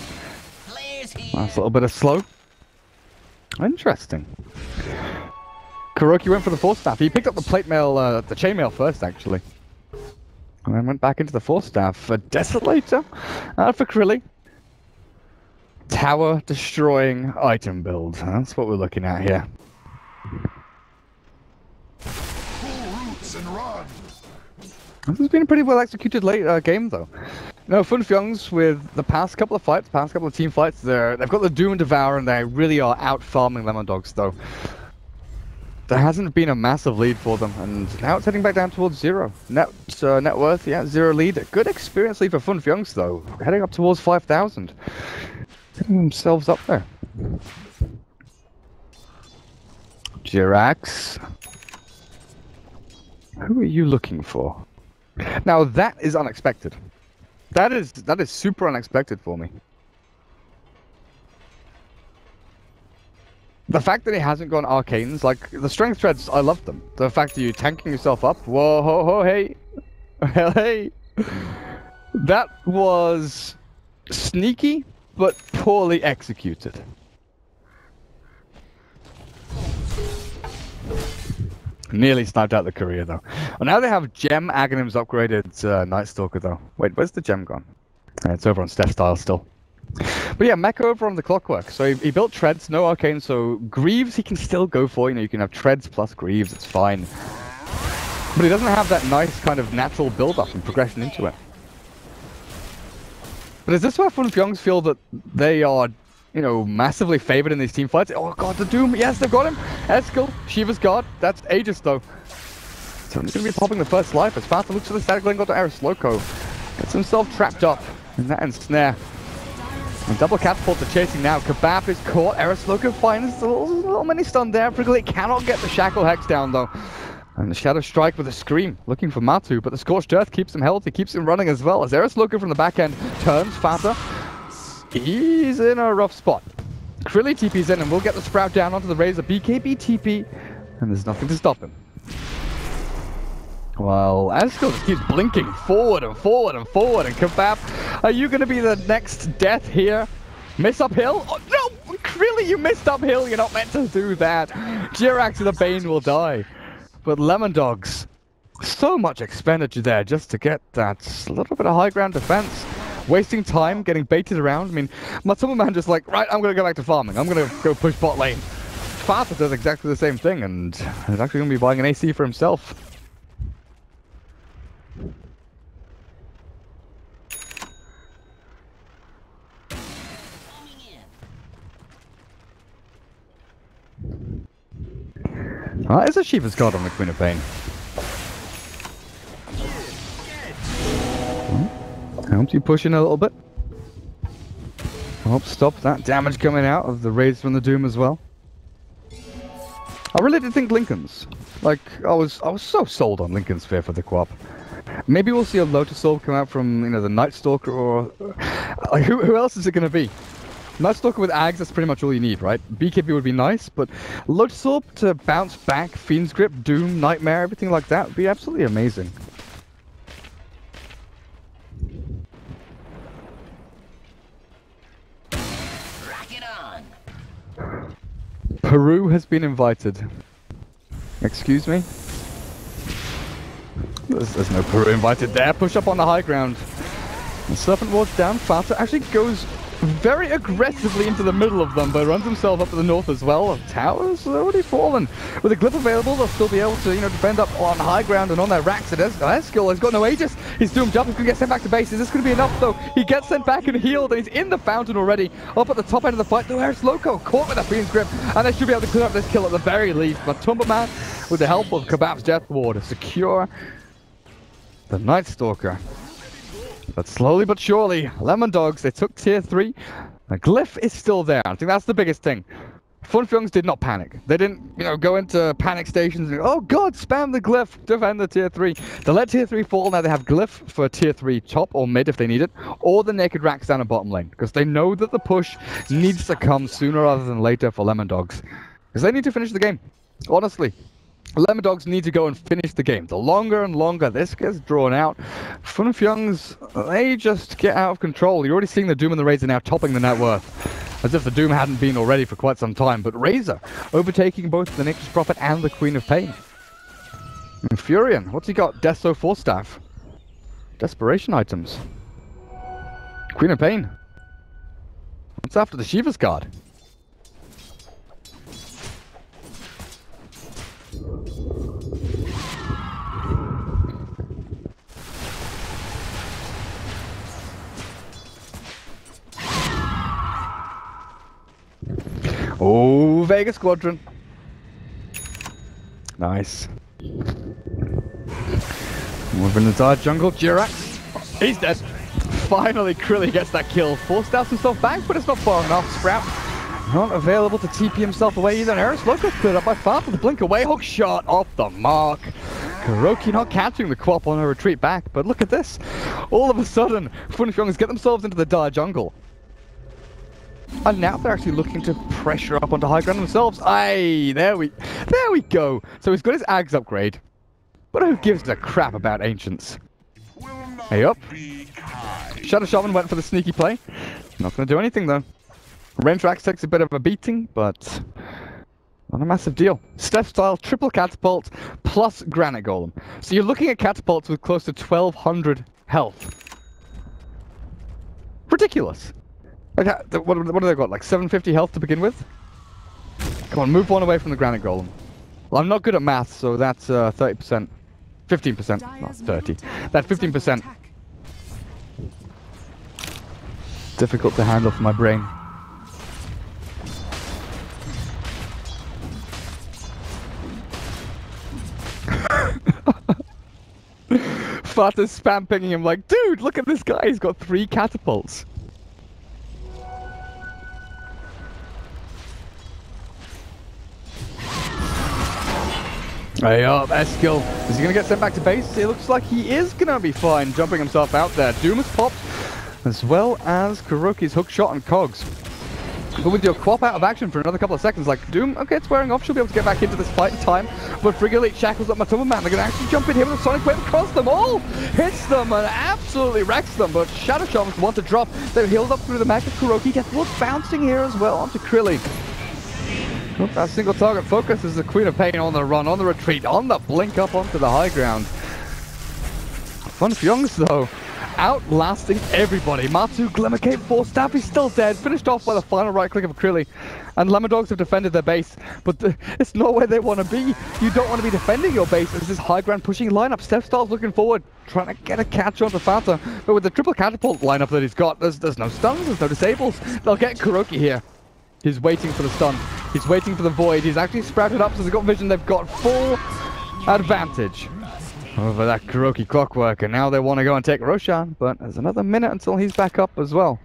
Nice little bit of slow. Interesting. Kuroki went for the force staff. He picked up the plate mail, the chainmail first, actually. And then went back into the force staff for Desolator. For Krilly. Tower destroying item build. That's what we're looking at here. And run. This has been a pretty well executed late game, though. No, 5JuNGz with the past couple of fights, past couple of team fights, they've got the Doom and Devour, and they really are out farming Lemondogs, though. There hasn't been a massive lead for them, and now it's heading back down towards 0. Net worth, yeah, 0 lead. Good experience lead for 5JuNGz, though. Heading up towards 5,000. Getting themselves up there. Jirax. Who are you looking for? Now that is unexpected. That is super unexpected for me. The fact that he hasn't gone arcanes, like the strength treads, I love them. The fact that you're tanking yourself up, whoa, ho, ho, hey, hey, that was sneaky but poorly executed. Nearly sniped out the career, though. Well, now they have Gem Aghanim's upgraded Night Stalker, though. Wait, where's the Gem gone? It's over on Steph Style still. But yeah, Mecha over on the Clockwork. So he built Treads, no Arcane, so Greaves he can still go for. You know, you can have Treads plus Greaves, it's fine. But he doesn't have that nice kind of natural build-up and progression into it. But is this where 5JuNGz feel that they are, you know, massively favored in these team fights? Oh god, the Doom, yes, they've got him! Eskel, Shiva's God, that's Aegis though. So he's going to be popping the first life as Fata looks for the static link onto Eris Loco. Gets himself trapped up in that ensnare. And double catapult are chasing now. Kebab is caught. Eris Loco finds a little mini stun there. Prickly cannot get the Shackle Hex down though. And the Shadow Strike with a Scream, looking for Matu, but the Scorched Earth keeps him healthy, keeps him running as well. As Eris Loco from the back end turns Fata. He's in a rough spot. Krilly TP's in and we'll get the Sprout down onto the Razor. BKB TP, and there's nothing to stop him. Well, Askel just keeps blinking forward and forward and forward, and Kebab, are you going to be the next death here? Miss uphill? Oh, no! Krilly, you missed uphill, you're not meant to do that. Jirax the Bane will die. But Lemondogs, so much expenditure there just to get that little bit of high ground defense. Wasting time, getting baited around. I mean, Matsuma Man just like, right, I'm going to go back to farming. I'm going to go push bot lane. Fata does exactly the same thing, and he's actually going to be buying an AC for himself. Is a Shiva's God on the Queen of Pain. Helps you push in a little bit. Help stop that damage coming out of the raids from the Doom as well. I really did think Lincoln's. Like, I was so sold on Lincoln's Sphere for the co-op. Maybe we'll see a Lotus Orb come out from, you know, the Night Stalker, or like, who else is it going to be? Night Stalker with Ags, that's pretty much all you need, right? BKB would be nice, but Lotus Orb to bounce back, Fiend's Grip, Doom, Nightmare, everything like that would be absolutely amazing. Rock it on. Peru has been invited. Excuse me? There's no Peru invited there. Push up on the high ground. The Serpent Ward's down. Fata actually goes very aggressively into the middle of them, but runs himself up to the north as well. Towers already fallen. With a Glyph available, they'll still be able to, you know, defend up on high ground and on their racks. Eskel has got no Aegis. He's doomed up. He's going to get sent back to base. Is this going to be enough, though? He gets sent back and healed, and he's in the fountain already. Up at the top end of the fight, though, Eris Loco caught with a Fiend's Grip, and they should be able to clear up this kill at the very least. But Tumberman, with the help of Kebab's Death Ward, secure the Night Stalker. But slowly but surely, Lemondogs, they took tier 3. The Glyph is still there. I think that's the biggest thing. 5JuNGz did not panic. They didn't, you know, go into panic stations and, oh god, spam the Glyph, defend the tier 3. They let tier 3 fall. Now they have Glyph for tier 3 top or mid if they need it, or the naked racks down the bottom lane, because they know that the push needs to come sooner rather than later for Lemondogs. Because they need to finish the game. Honestly. Lemondogs need to go and finish the game. The longer and longer this gets drawn out, 5JuNGz, they just get out of control. You're already seeing the Doom and the Raids are now topping the net worth. As if the Doom hadn't been already for quite some time, but Razor overtaking both the Nature's Prophet and the Queen of Pain. And Furion, what's he got? Death's 04 staff. Desperation items. Queen of Pain. What's after the Shiva's guard? Oh, Vega Squadron. Nice. Over in the dark jungle, Jirax. He's dead. Finally, Krilly gets that kill. Forced out himself back, but it's not far enough. Sprout not available to TP himself away either. Eris Loco's cleared up by far for the blink away. Hook shot off the mark. Kuroki not catching the Quap on her retreat back, but look at this. All of a sudden, 5JuNGz get themselves into the dire jungle. And now they're actually looking to pressure up onto high ground themselves. Aye, there we go. So he's got his Ags upgrade. But who gives a crap about Ancients? Hey up. Shadow Shaman went for the sneaky play. Not going to do anything though. Ranger Axe takes a bit of a beating, but not a massive deal. Steph style, triple catapult, plus granite golem. So you're looking at catapults with close to 1200 health. Ridiculous. Like, what have they got? Like 750 health to begin with? Come on, move one away from the granite golem. Well, I'm not good at math, so that's 30%. 15%, not 30. That's 15%. Difficult to handle for my brain. Fata's spam pinging him like, dude, look at this guy, he's got 3 catapults. Hey up, Eskil. Is he going to get sent back to base? It looks like he is going to be fine, jumping himself out there. Doom has popped, as well as Kuroki's hook shot and cogs. But with your Quap out of action for another couple of seconds, like Doom, okay, it's wearing off, she'll be able to get back into this fight in time. But Frigolite shackles up Matoma Man, they're going to actually jump in here with a Sonic Wave across them all! Hits them and absolutely wrecks them, but Shadow Shamans want to drop. They're healed up through the magic. Kuroki gets a little bouncing here as well onto Krilly. Oh, that single target focus is the Queen of Pain on the run, on the retreat, on the blink up onto the high ground. 5JuNGz though, outlasting everybody. Matsu, Glimmer Cape, 4 staff, he's still dead, finished off by the final right click of Krilly. And Lemondogs have defended their base, but it's not where they want to be. You don't want to be defending your base as this high ground pushing lineup. Steph Star's looking forward, trying to get a catch onto Fata, but with the triple catapult lineup that he's got, there's no stuns, there's no disables. They'll get Kuroki here. He's waiting for the stun. He's waiting for the void. He's actually sprouted up, so they've got vision. They've got full advantage over that Kuroki clockwork, and now they want to go and take Roshan, but there's another minute until he's back up as well.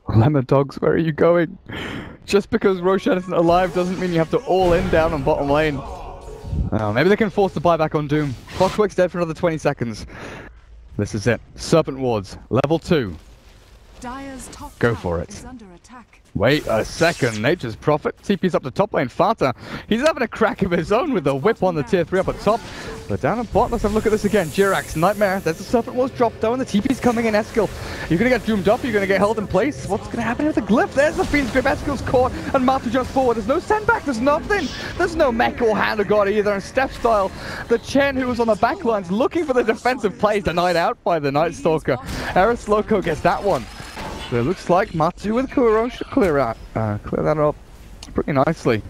Lemondogs, where are you going? Just because Roshan isn't alive doesn't mean you have to all in down on bottom lane. Maybe they can force the buyback on Doom. Clockwork's dead for another 20 seconds. This is it. Serpent Wards, level 2. Go for it. Wait a second, Nature's Prophet TP's up to top lane. Fata, he's having a crack of his own with the whip on the tier 3 up at top. But down at bottom, let's have a look at this again. Jirax, Nightmare, there's the Serpent Wards drop down, the TP's coming in. Eskil, you're going to get doomed up, you're going to get held in place. What's going to happen with the glyph? There's the Fiend's Grip, Eskil's caught, and Matsu jumps forward. There's no sendback, there's nothing. There's no mech or hand of God either, and Steph style, the Chen who was on the back lines looking for the defensive play, denied out by the Night Stalker. Eris Loco gets that one. So it looks like Matsu with Kuro should clear that up pretty nicely.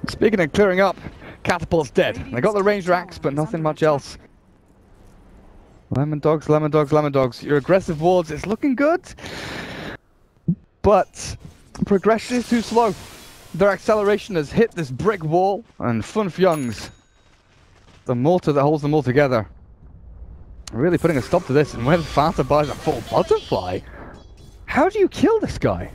Speaking of clearing up, Catapult's dead. They got the ranged racks, but nothing much else. Lemondogs, Lemondogs, Lemondogs. Your aggressive wards is looking good, but progression is too slow. Their acceleration has hit this brick wall, and 5JuNGz, the mortar that holds them all together, really putting a stop to this. And when Fata buys a full butterfly, how do you kill this guy?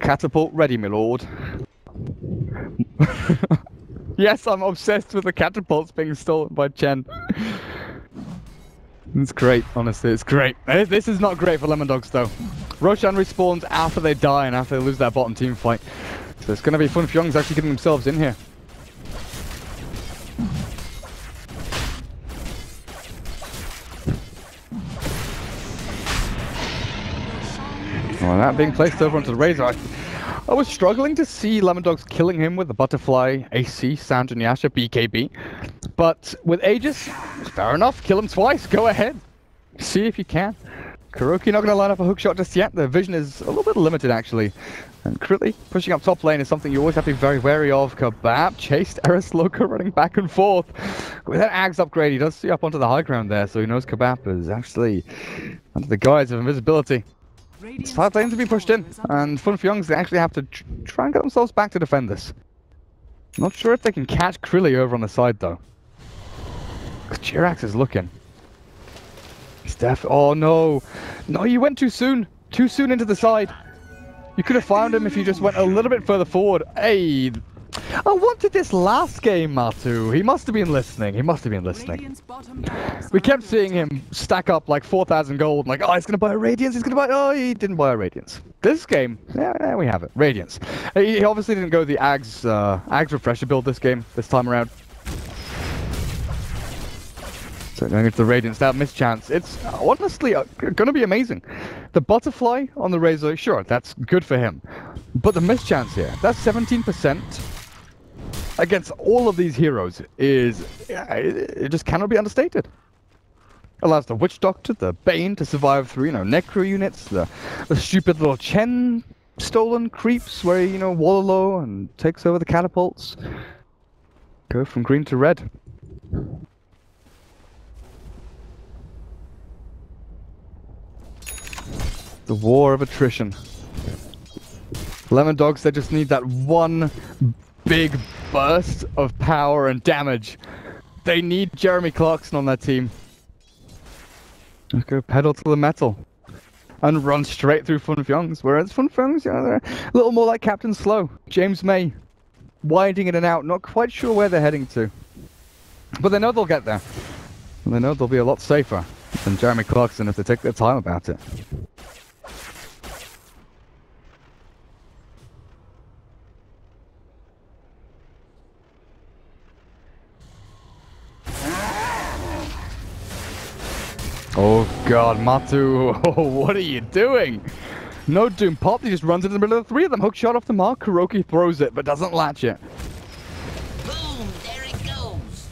Catapult ready, my lord. Yes, I'm obsessed with the catapults being stolen by Chen. It's great, honestly, it's great. This is not great for Lemondogs, though. Roshan respawns after they die and after they lose their bottom team fight. So it's going to be 5JuNGz actually getting themselves in here. Well, that being placed over onto the Razor, I was struggling to see Lemondogs killing him with the Butterfly, AC, Sand and Yasha, BKB. But with Aegis, fair enough, kill him twice, go ahead. See if you can. KuroKy not going to line up a hookshot just yet, the vision is a little bit limited actually. And Krilly pushing up top lane is something you always have to be very wary of. Kebab chased Loco running back and forth. With that Ags upgrade, he does see up onto the high ground there, so he knows Kebab is actually under the guise of invisibility. It's 5 lanes to be pushed in, and 5JuNGz they actually have to try and get themselves back to defend this. Not sure if they can catch Krilly over on the side though. Jirax is looking. Steph, oh no. No, you went too soon. Too soon into the side. You could have found him if you just went a little bit further forward. Hey, I wanted this last game, Matu. He must have been listening. He must have been listening. We kept seeing him stack up like 4,000 gold. Like, oh, he's going to buy a Radiance. He's going to buy... Oh, he didn't buy a Radiance. This game, yeah, there we have it. Radiance. He obviously didn't go the Ags refresher build this time around. So going into the Radiance, that missed chance. It's honestly going to be amazing. The Butterfly on the Razor, sure, that's good for him. But the missed chance here, that's 17% against all of these heroes is, it just cannot be understated. Allows the Witch Doctor, the Bane to survive through, Necro units, the stupid little Chen stolen creeps where he, Wallow and takes over the catapults. Go from green to red. The war of attrition. Lemondogs, they just need that one big burst of power and damage. They need Jeremy Clarkson on their team. Let's go pedal to the metal. And run straight through 5JuNGz. Whereas 5JuNGz, they're a little more like Captain Slow. James May. Winding in and out, not quite sure where they're heading to. But they know they'll get there. And they know they'll be a lot safer than Jeremy Clarkson if they take their time about it. Oh god, Matu, oh, what are you doing? No Doom Pop, he just runs into the middle of the three of them. Hook shot off the mark, KuroKy throws it, but doesn't latch it. Boom, there it goes.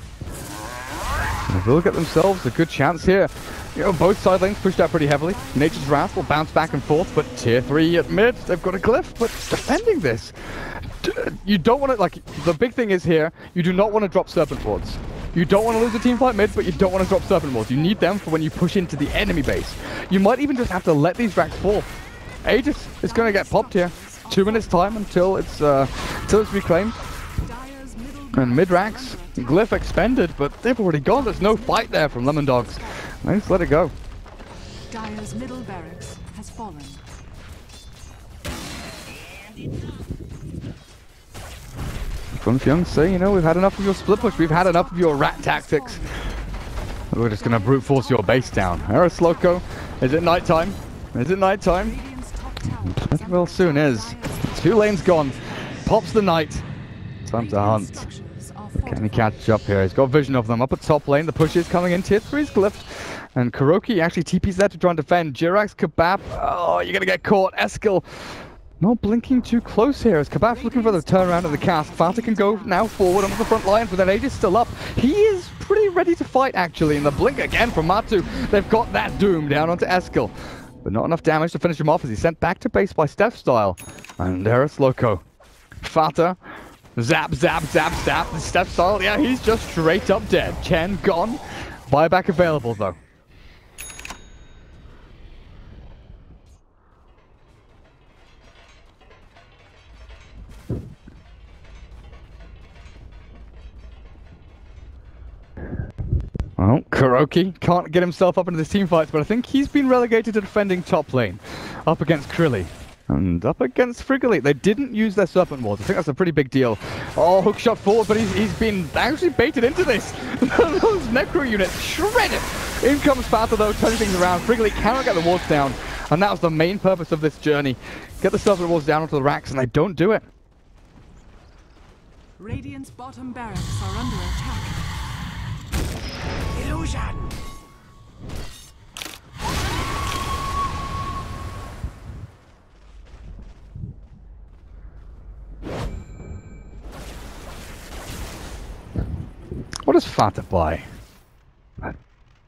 They will get themselves a good chance here. Both side lanes pushed out pretty heavily. Nature's Wrath will bounce back and forth, but tier 3 at mid, they've got a glyph, but defending this. You don't want to, the big thing is here, you do not want to drop Serpent Wards. You don't want to lose a team fight mid, but you don't want to drop Serpent Wards. You need them for when you push into the enemy base. You might even just have to let these racks fall. Aegis is going to get popped here. 2 minutes time until it's reclaimed. And mid racks, glyph expended, but they've already gone. There's no fight there from Lemondogs. Let's let it go. Dire's middle barracks has fallen. 5JuNGz say, we've had enough of your split push, we've had enough of your rat tactics. We're just gonna brute force your base down. Loco, is it nighttime? Is it nighttime? It well soon is. 2 lanes gone. Pops the night. Time to hunt. Can he catch up here? He's got vision of them. Up at top lane, the push is coming in. Tier 3's glyphed. And KuroKy actually TP's there to try and defend. Jirax, Kebab. Oh, you're gonna get caught. Eskil. Not blinking too close here as Kebab's looking for the turnaround of the cast. Fata can go now forward onto the front lines with an Aegis still up. He is pretty ready to fight actually. And the blink again from Matu. They've got that Doom down onto Eskil. But not enough damage to finish him off as he's sent back to base by Steph Style. And there's Loco. Fata. Zap, zap, zap, zap. The Steph Style, yeah, he's just straight up dead. Chen gone. Buyback available though. Well, KuroKy can't get himself up into the team fights, but I think he's been relegated to defending top lane up against Krilly. And up against Frigolite, they didn't use their Serpent Wards. I think that's a pretty big deal. Oh, hook shot forward, but he's been actually baited into this. Those Necro units shredded. In comes Panther though, turning things around. Frigolite cannot get the wards down. And that was the main purpose of this journey. Get the Serpent Wards down onto the racks, and they don't do it. Radiant's bottom barracks are under attack. Illusion! What does Fata buy?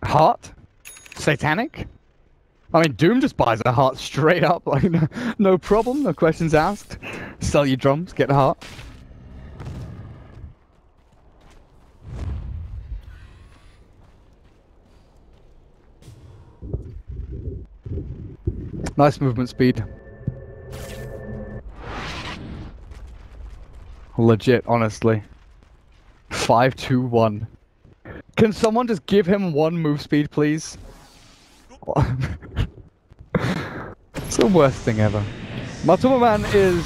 Heart? Satanic? I mean, Doom just buys a heart straight up, like no problem, no questions asked. Sell your drums, get a heart. Nice movement speed. Legit, honestly. 5-2-1. Can someone just give him one move speed, please? It's the worst thing ever. Matuma Man is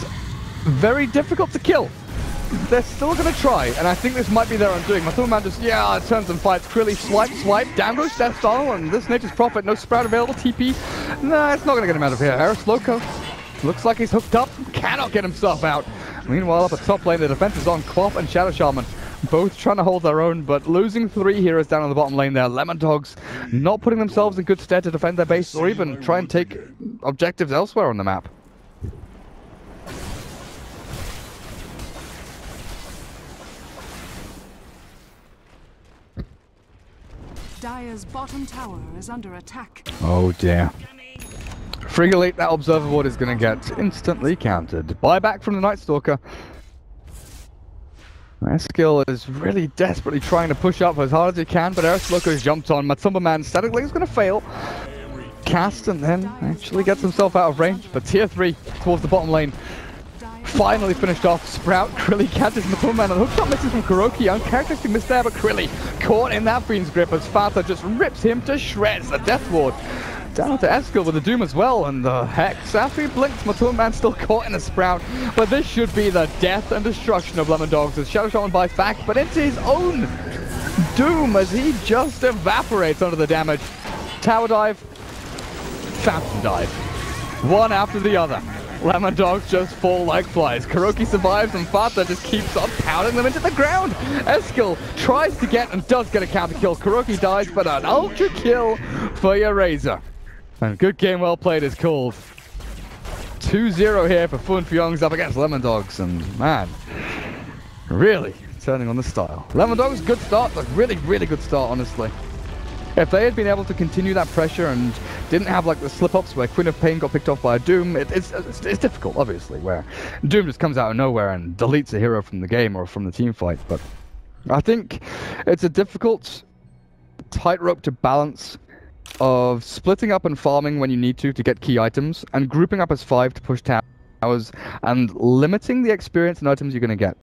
very difficult to kill. They're still gonna try, and I think this might be their undoing. Matuma Man just, turns and fights. Crilly, swipe, down goes Death Style, and this Nature's Prophet, no Sprout available, TP. Nah, it's not gonna get him out of here. Eris Loco looks like he's hooked up, cannot get himself out. Meanwhile, up at top lane, the defense is on Quap and Shadow Shaman. Both trying to hold their own, but losing 3 heroes down on the bottom lane there. Lemondogs not putting themselves in good stead to defend their base or even try and take objectives elsewhere on the map. Dire's bottom tower is under attack. Oh dear. Frigolite, that Observer Ward is going to get instantly countered. Buyback from the Night Stalker. Skill is really desperately trying to push up as hard as he can, but Eris Loco has jumped on. Matumba Man statically is going to fail. Cast and then actually gets himself out of range, but tier 3 towards the bottom lane. Finally finished off. Sprout, Crilly catches Matumba Man, and hookshot misses from Kuroki. Uncharacteristic miss there, but Crilly caught in that Fiend's grip as Fata just rips him to shreds. The Death Ward down to Eskil with the Doom as well, and the Hex. After he blinks, Matumba Man still caught in a Sprout, but this should be the death and destruction of Lemondogs as Shadow Shaman buys back, but into his own Doom as he just evaporates under the damage. Tower dive, Fountain dive. One after the other. Lemondogs just fall like flies. Kuroki survives and Fata just keeps on pounding them into the ground. Eskil tries to get and does get a counter kill. Kuroki dies, but an ultra kill for your Razor. And good game well played is called. 2-0 here for 5JuNGz up against Lemondogs, and man, really turning on the style. Lemondogs, good start, but really good start, honestly. If they had been able to continue that pressure and didn't have like the slip-ups where Queen of Pain got picked off by a Doom, it's difficult, obviously, where Doom just comes out of nowhere and deletes a hero from the game or from the team fight. But I think it's a difficult tightrope to balance of splitting up and farming when you need to get key items, and grouping up as 5 to push towers, and limiting the experience and items you're going to get.